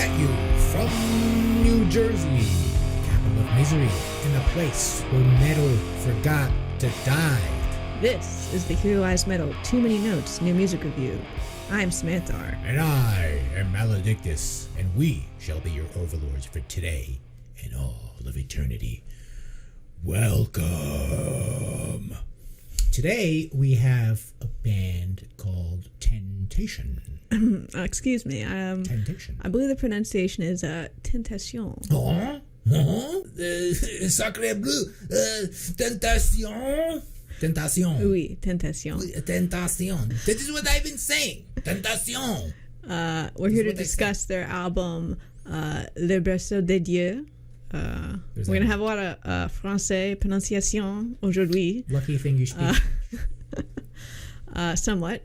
at you from New Jersey, capital of misery, and the place where metal forgot to die. This is the Here Lies Metal 2 Many Notes New Music Review. I'm Samanthar. And I am Maledictus, and we shall be your overlords for today and all of eternity. Welcome. Today we have a band called Tentation. Excuse me. Tentation. I believe the pronunciation is Tentation. Sacré bleu. Tentation. Tentation. Oui, Tentation. Tentation. This is what I've been saying. Tentation. We're here to discuss their album, Le Berceau de Dieux. We're going to have a lot of français pronunciation aujourd'hui. Lucky thing you speak. Somewhat.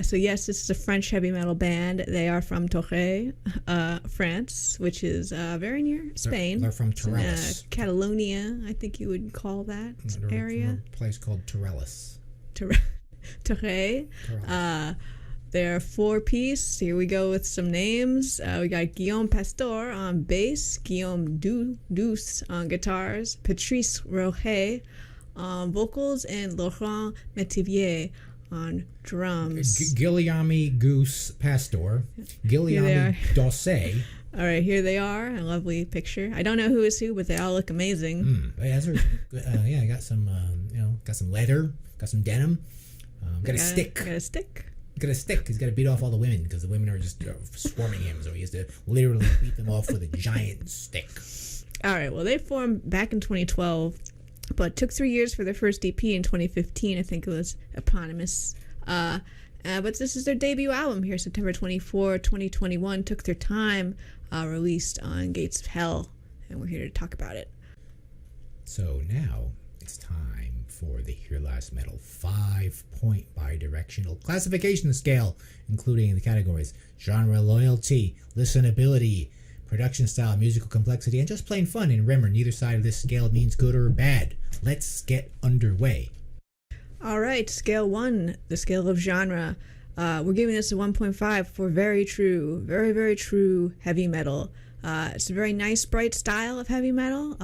So yes, this is a French heavy metal band. They are from Dieux, France, which is very near Spain. They're from Torrelles. Catalonia, I think you would call that area. From a place called Torrelles. Dieux. They're 4-piece. Here we go with some names. We got Guillaume Pastor on bass, Guillaume Douce on guitars, Patrice Roget on vocals, and Laurent Metivier on drums. Guillaume Goose Pastor, Guillaume Dossé. All right, here they are. A lovely picture. I don't know who is who, but they all look amazing. I got some, got some leather, got some denim, got a stick. Got a stick. Got a stick. He's got to beat off all the women because the women are just swarming him. So he has to literally beat them off with a giant stick. All right. Well, they formed back in 2012, but took 3 years for their first EP in 2015. I think it was eponymous. But this is their debut album here, September 24, 2021. Took their time, released on Gates of Hell, and we're here to talk about it. So now it's time for the Here Lies Metal 5-point bi-directional classification scale, including the categories genre loyalty, listenability, production style, musical complexity, and just plain fun. And remember, neither side of this scale means good or bad. Let's get underway. All right, scale 1, the scale of genre. We're giving this a 1.5 for very true, very, very true heavy metal. It's a very nice, bright style of heavy metal,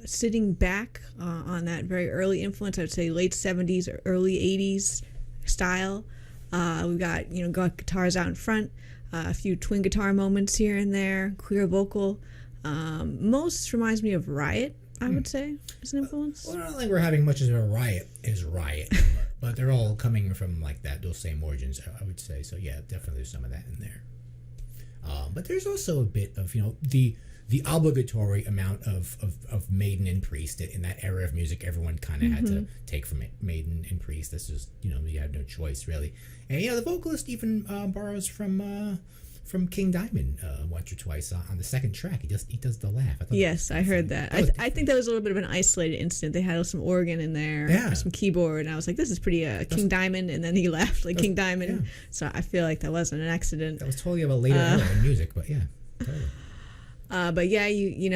sitting back on that very early influence. I would say late 70s or early 80s style. We've got guitars out in front, a few twin guitar moments here and there, clear vocal. Most reminds me of Riot, I would say, as an influence. Well, I don't think we're having much of a Riot as Riot, but they're all coming from like those same origins, I would say. So yeah, definitely there's some of that in there. But there's also a bit of, the obligatory amount of Maiden and Priest in that era of music. Everyone kind of had to take from it, Maiden and Priest. This is, you had no choice really. And the vocalist even borrows from King Diamond once or twice on the second track. He does the laugh. Yes, I heard that. I think that was a little bit of an isolated incident. They had some organ in there, some keyboard, and I was like, this is pretty King Diamond, and then he laughed like King Diamond. Yeah. So I feel like that wasn't an accident. That was totally of a later era in music, but yeah, totally. But yeah,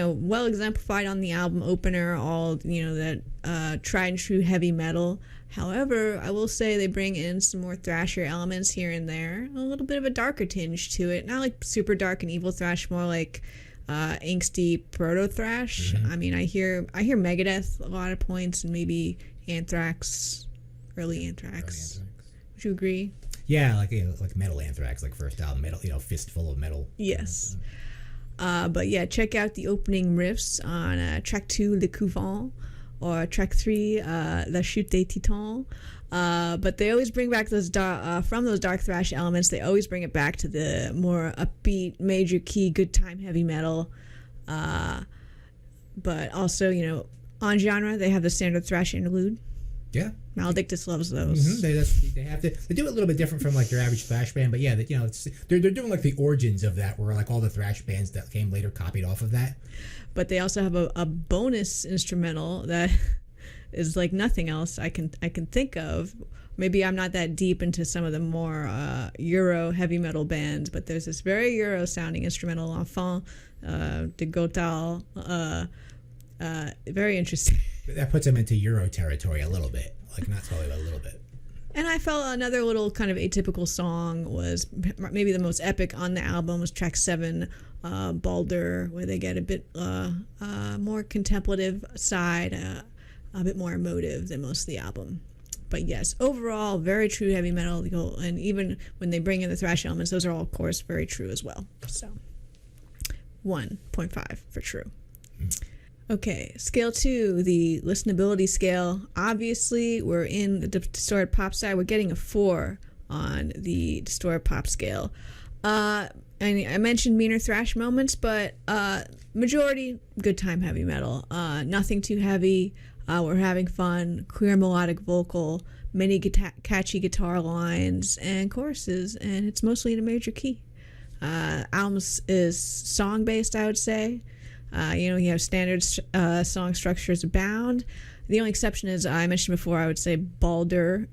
well exemplified on the album opener, all that tried and true heavy metal. However, I will say they bring in some more thrasher elements here and there, a little bit of a darker tinge to it. Not like super dark and evil thrash, more like angsty proto thrash. I mean, I hear Megadeth a lot of points, and maybe Anthrax, early Anthrax. Would you agree? Yeah, like metal Anthrax, like first album, metal, fistful of metal. Yes. But yeah, check out the opening riffs on track 2, Le Couvent, or track 3, La Chute des Titans. But they always bring back from those dark thrash elements, they always bring it back to the more upbeat, major key, good time heavy metal. But also, on genre, they have the standard thrash interlude. Yeah. Maledictus loves those. They do it a little bit different from like your average thrash band, but yeah, they're doing like the origins of that, where like all the thrash bands that came later copied off of that. But they also have a bonus instrumental that is like nothing else I can think of. Maybe I'm not that deep into some of the more Euro heavy metal bands, but there's this very Euro sounding instrumental, Enfant de Gotal. Very interesting. That puts them into Euro territory a little bit, like not totally, but a little bit. And I felt another little kind of atypical song was maybe the most epic on the album was track 7, Balder, where they get a bit more contemplative side, a bit more emotive than most of the album. But yes, overall, very true heavy metal, and even when they bring in the thrash elements, those are all, of course, very true as well. So 1.5 for true. Okay, scale 2, the listenability scale. Obviously, we're in the distorted pop side. We're getting a 4 on the distorted pop scale. And I mentioned meaner thrash moments, but majority good time heavy metal. Nothing too heavy. We're having fun. Clear melodic vocal, many catchy guitar lines and choruses, and it's mostly in a major key. Album is song based, I would say. You have standard song structures abound. The only exception is, I mentioned before, I would say Balder,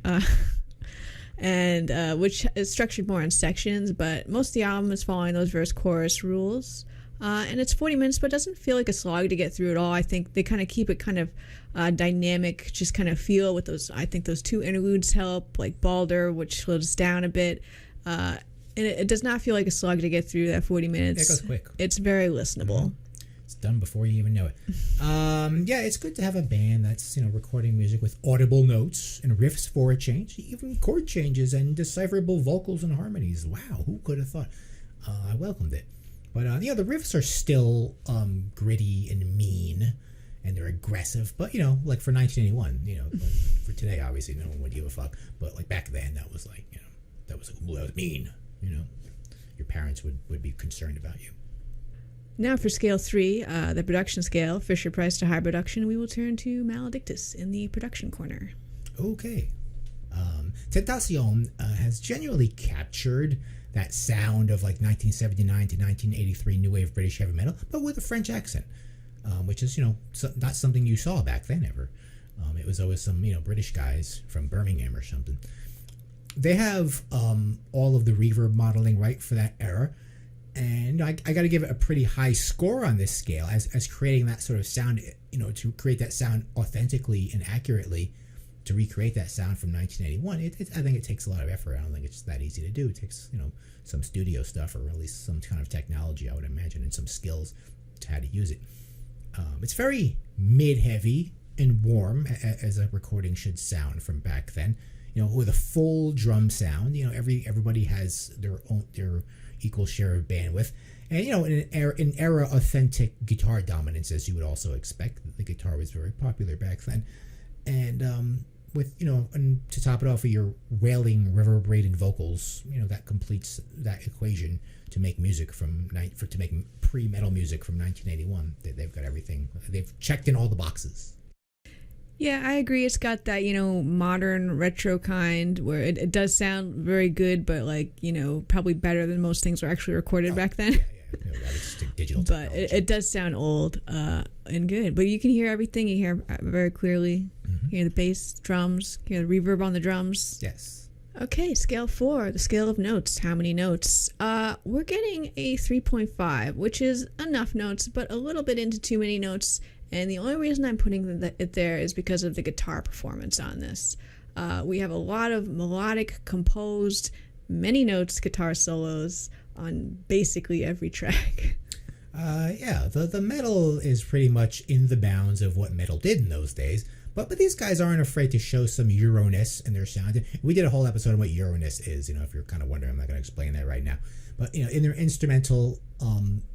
and which is structured more in sections, but most of the album is following those verse-chorus rules. And it's 40 minutes, but doesn't feel like a slog to get through at all. I think they kind of keep it kind of dynamic, just kind of feel with those. I think those 2 interludes help, like Balder, which slows down a bit. And it does not feel like a slog to get through that 40 minutes. It goes quick. It's very listenable. Mm-hmm. It's done before you even know it. Yeah, it's good to have a band that's recording music with audible notes and riffs for a change, even chord changes and decipherable vocals and harmonies. Wow, who could have thought? I welcomed it. But the riffs are still gritty and mean, and they're aggressive. But like for 1981, like for today, obviously no one would give a fuck. But like back then, that was like that was mean. Your parents would be concerned about you. Now for scale 3, the production scale, Fisher-Price to high production, we will turn to Maledictus in the production corner. Okay. Tentation has genuinely captured that sound of like 1979 to 1983 new wave British heavy metal, but with a French accent, which is, not something you saw back then ever. It was always some, British guys from Birmingham or something. They have all of the reverb modeling right for that era. And I got to give it a pretty high score on this scale as creating that sort of sound, to create that sound authentically and accurately, to recreate that sound from 1981. I think it takes a lot of effort. I don't think it's that easy to do. It takes, some studio stuff, or at least some kind of technology, I would imagine, and some skills to how to use it. It's very mid-heavy and warm, as a recording should sound from back then. With a full drum sound. Everybody has their equal share of bandwidth, and in era authentic guitar dominance, as you would also expect. The guitar was very popular back then, and with and to top it off with your wailing reverberated vocals, that completes that equation to make music to make pre-metal music from 1981. They've got everything. They've checked in all the boxes. Yeah, I agree. It's got that, modern retro kind where it does sound very good, but probably better than most things were actually recorded back then. Yeah. That was just digital technology. But it does sound old and good. But you can hear everything. You hear very clearly. Mm-hmm. You hear the bass, drums, you hear the reverb on the drums. Yes. Okay, scale 4, the scale of notes. How many notes? We're getting a 3.5, which is enough notes, but a little bit into too many notes. And the only reason I'm putting it there is because of the guitar performance on this. We have a lot of melodic, composed, many notes guitar solos on basically every track. The metal is pretty much in the bounds of what metal did in those days. But these guys aren't afraid to show some Euroness in their sound. We did a whole episode on what Euroness is. If you're kind of wondering, I'm not going to explain that right now. But in their instrumental,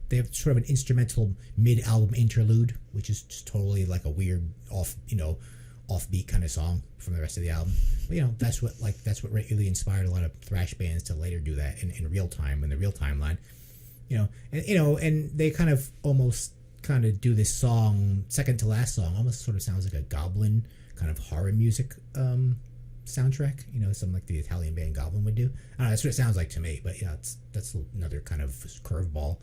they have sort of an instrumental mid-album interlude, which is just totally like a weird offbeat kind of song from the rest of the album. But that's what really inspired a lot of thrash bands to later do that in real time, in the real timeline. And they kind of do this song, second to last song, almost sort of sounds like a Goblin kind of horror music soundtrack, something like the Italian band Goblin would do. I don't know, that's what it sounds like to me, but that's another kind of curveball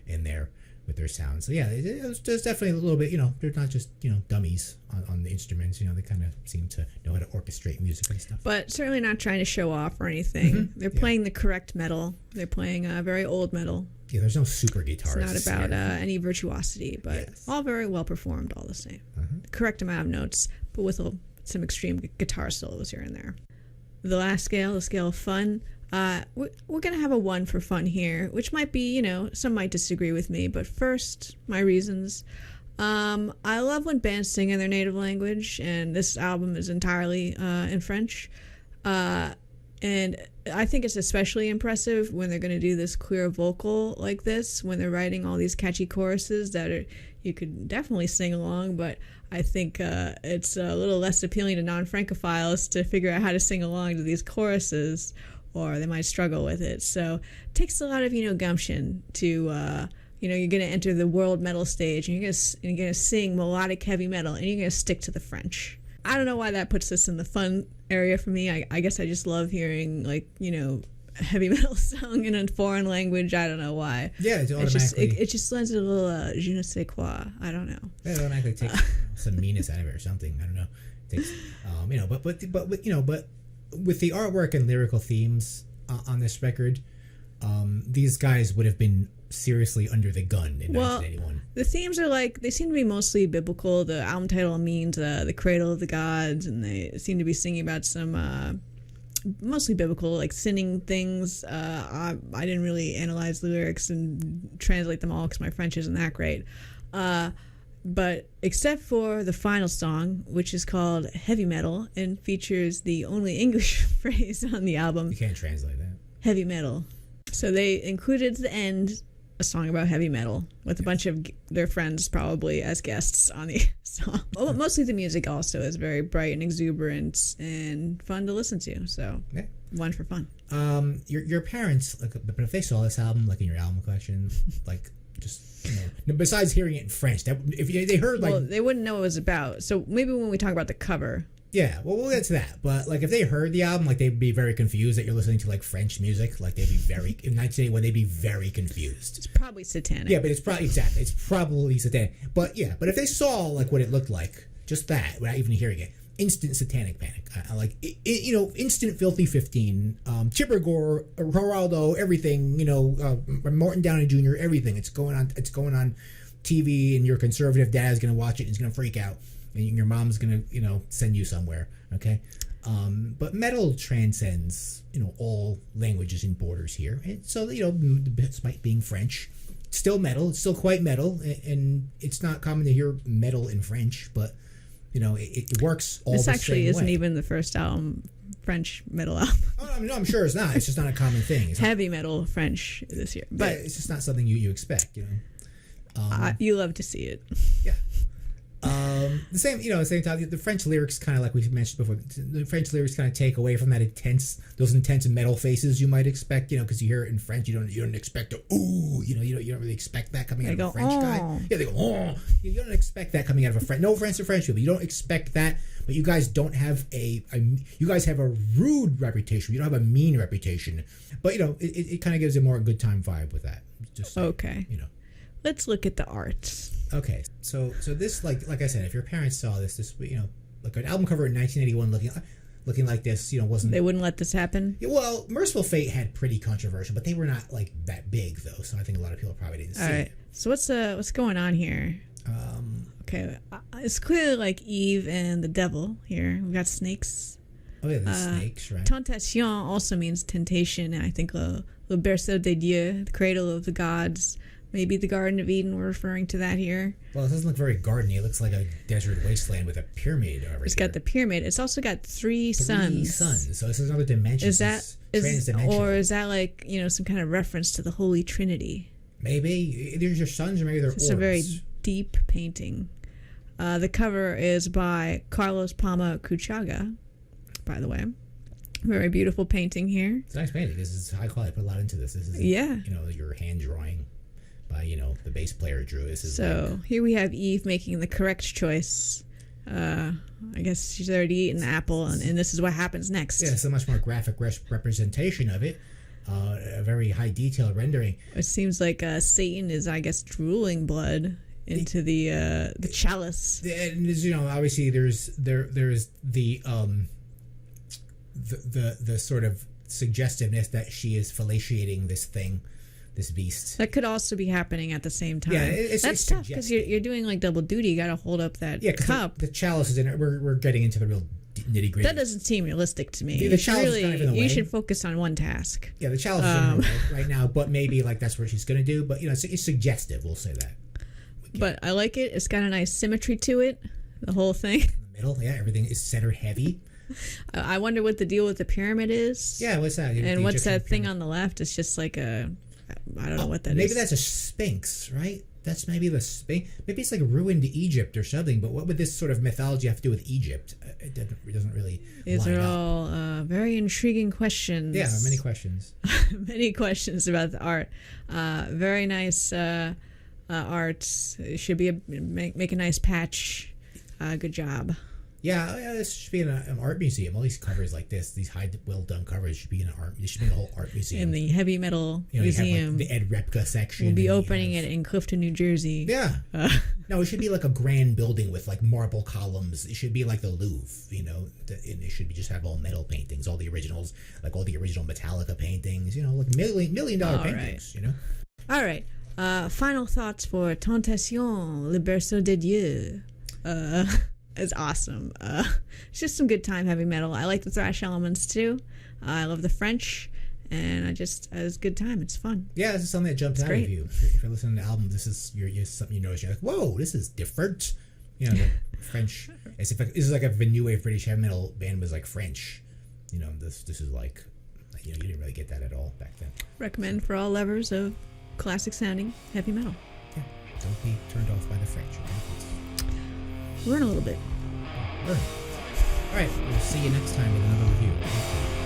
in there with their sound. So there's definitely a little bit, they're not just, dummies on the instruments, they kind of seem to know how to orchestrate music and stuff. But certainly not trying to show off or anything. Mm-hmm. They're playing the correct metal. They're playing very old metal. Yeah, there's no super guitarists. It's not about any virtuosity, but all very well performed all the same. The correct amount of notes, but with some extreme guitar solos here and there. the last scale, the scale of fun. We're gonna have a 1 for fun here, which might be, some might disagree with me, but first, my reasons. I love when bands sing in their native language, and this album is entirely in French. And I think it's especially impressive when they're going to do this clear vocal like this, when they're writing all these catchy choruses that you could definitely sing along, but I think it's a little less appealing to non-Francophiles to figure out how to sing along to these choruses, or they might struggle with it. So it takes a lot of, gumption to, you're going to enter the world metal stage, and you're going to sing melodic heavy metal, and you're going to stick to the French. I don't know why that puts this in the fun area for me. I guess I just love hearing, heavy metal sung in a foreign language. I don't know why. Yeah, it automatically... It just lends it a little je ne sais quoi. I don't know. It automatically takes some meanness out of it or something. I don't know. It takes, but with the artwork and lyrical themes on this record, these guys would have been seriously under the gun in 1981. The themes are they seem to be mostly biblical. The album title means the cradle of the gods, and they seem to be singing about some mostly biblical, sinning things. I didn't really analyze the lyrics and translate them all because my French isn't that great. But except for the final song, which is called Heavy Metal and features the only English phrase on the album. You can't translate that. Heavy metal. So they included at the end a song about heavy metal with a bunch of their friends probably as guests on the song. Well, mostly the music also is very bright and exuberant and fun to listen to. So yeah. 1 for fun. Your parents, but if they saw this album in your album collection, just besides hearing it in French, if they heard they wouldn't know what it was about. So maybe when we talk about the cover. Yeah, well, we'll get to that. But if they heard the album, they'd be very confused that you're listening to French music. They'd be very in 1981, they'd be very confused. It's probably satanic. Yeah, but it's probably satanic. But yeah, but if they saw what it looked like, just that without even hearing it, instant satanic panic. Instant filthy 15, Chipper Gore, Geraldo, everything. Martin Downey Jr. Everything. It's going on TV, and your conservative dad is going to watch it and he's going to freak out. And your mom's gonna, send you somewhere, okay? But metal transcends, all languages and borders here. And so, despite being French, it's still metal. It's still quite metal, and it's not common to hear metal in French. But it works all the same way. This actually isn't even the first album, French metal album. Oh, no, I'm sure it's not. It's just not a common thing. It's heavy metal French this year, but it's just not something you expect, you love to see it. Yeah. The same time, the French lyrics kind of like we mentioned before. The French lyrics kind of take away from those intense metal faces you might expect, because you hear it in French, you don't expect you don't really expect that coming out of a French guy. Yeah, they go, oh, you don't expect that coming out of a French. No offense to French people, you don't expect that. But you guys don't have you guys have a rude reputation. You don't have a mean reputation. But it kind of gives a more good time vibe with that. Just okay. Let's look at the art. Okay, so this like I said, if your parents saw this an album cover in 1981 looking like this, wasn't, they wouldn't let this happen. Yeah, well, Merciful Fate had pretty controversial, but they were not that big though, so I think a lot of people probably didn't see it. So what's going on here? Okay, it's clearly Eve and the devil here. We got snakes. Oh yeah, the snakes, right? Tentation also means temptation, and I think le Berceau des Dieux, the cradle of the gods. Maybe the Garden of Eden, we're referring to that here. Well, it doesn't look very gardeny. It looks like a desert wasteland with a pyramid over It's got the pyramid. It's also got three suns. 3 suns. So this is another dimension. Is that some kind of reference to the Holy Trinity? Maybe. Either your suns or maybe they're orbs. It's a very deep painting. The cover is by Carlos Palma Cuchaga, by the way. Very beautiful painting here. It's a nice painting. This is high quality. I put a lot into this. This is your hand drawing. By the bass player drew. Here we have Eve making the correct choice. I guess she's already eaten the apple, and this is what happens next. Yeah, it's a much more graphic representation of it. A very high detail rendering. It seems like Satan is, I guess, drooling blood into the chalice. And obviously there's the sort of suggestiveness that she is fellatiating this beast. That could also be happening at the same time. Yeah, that's tough because you're doing double duty. You got to hold up that cup. The chalice is in it. We're getting into the real nitty gritty. That doesn't seem realistic to me. The challenge is kind of in the way. You should focus on one task. Yeah, the challenge is in the way right now, but maybe like that's what she's gonna do. But it's suggestive. We'll say that. But I like it. It's got a nice symmetry to it. The whole thing. In the middle, yeah, everything is center heavy. I wonder what the deal with the pyramid is. Yeah, what's that? And what's that thing on the left? It's just like I don't know what that is. Maybe that's a sphinx, right? That's maybe the sphinx. Maybe it's like ruined Egypt or something. But what would this sort of mythology have to do with Egypt? It doesn't really. These are all very intriguing questions. Yeah, many questions. Many questions about the art. Very nice art. It should be make a nice patch. Good job. Yeah, this should be in an art museum. All these covers like this, these well done covers, should be in an art. This should be a whole art museum. In the heavy metal museum, you have, like, the Ed Repka section. We'll be opening it in Clifton, New Jersey. Yeah. No, it should be like a grand building with like marble columns. It should be like the Louvre, and it should be just have all metal paintings, all the originals, like all the original Metallica paintings. Like million dollar paintings. All right. Final thoughts for Tentation, Le Berceau de Dieux. It's awesome. It's just some good time heavy metal. I like the thrash elements too. I love the French, and it's a good time. It's fun. Yeah, this is something that jumped out of you. If you're listening to the album, this is something you notice. You're like, whoa, this is different. The French. This is like if a new wave British heavy metal band was like French. This is like, you didn't really get that at all back then. Recommend for all lovers of classic sounding heavy metal. Yeah, don't be turned off by the French. Okay? Learn a little bit. All right. We'll see you next time with another review.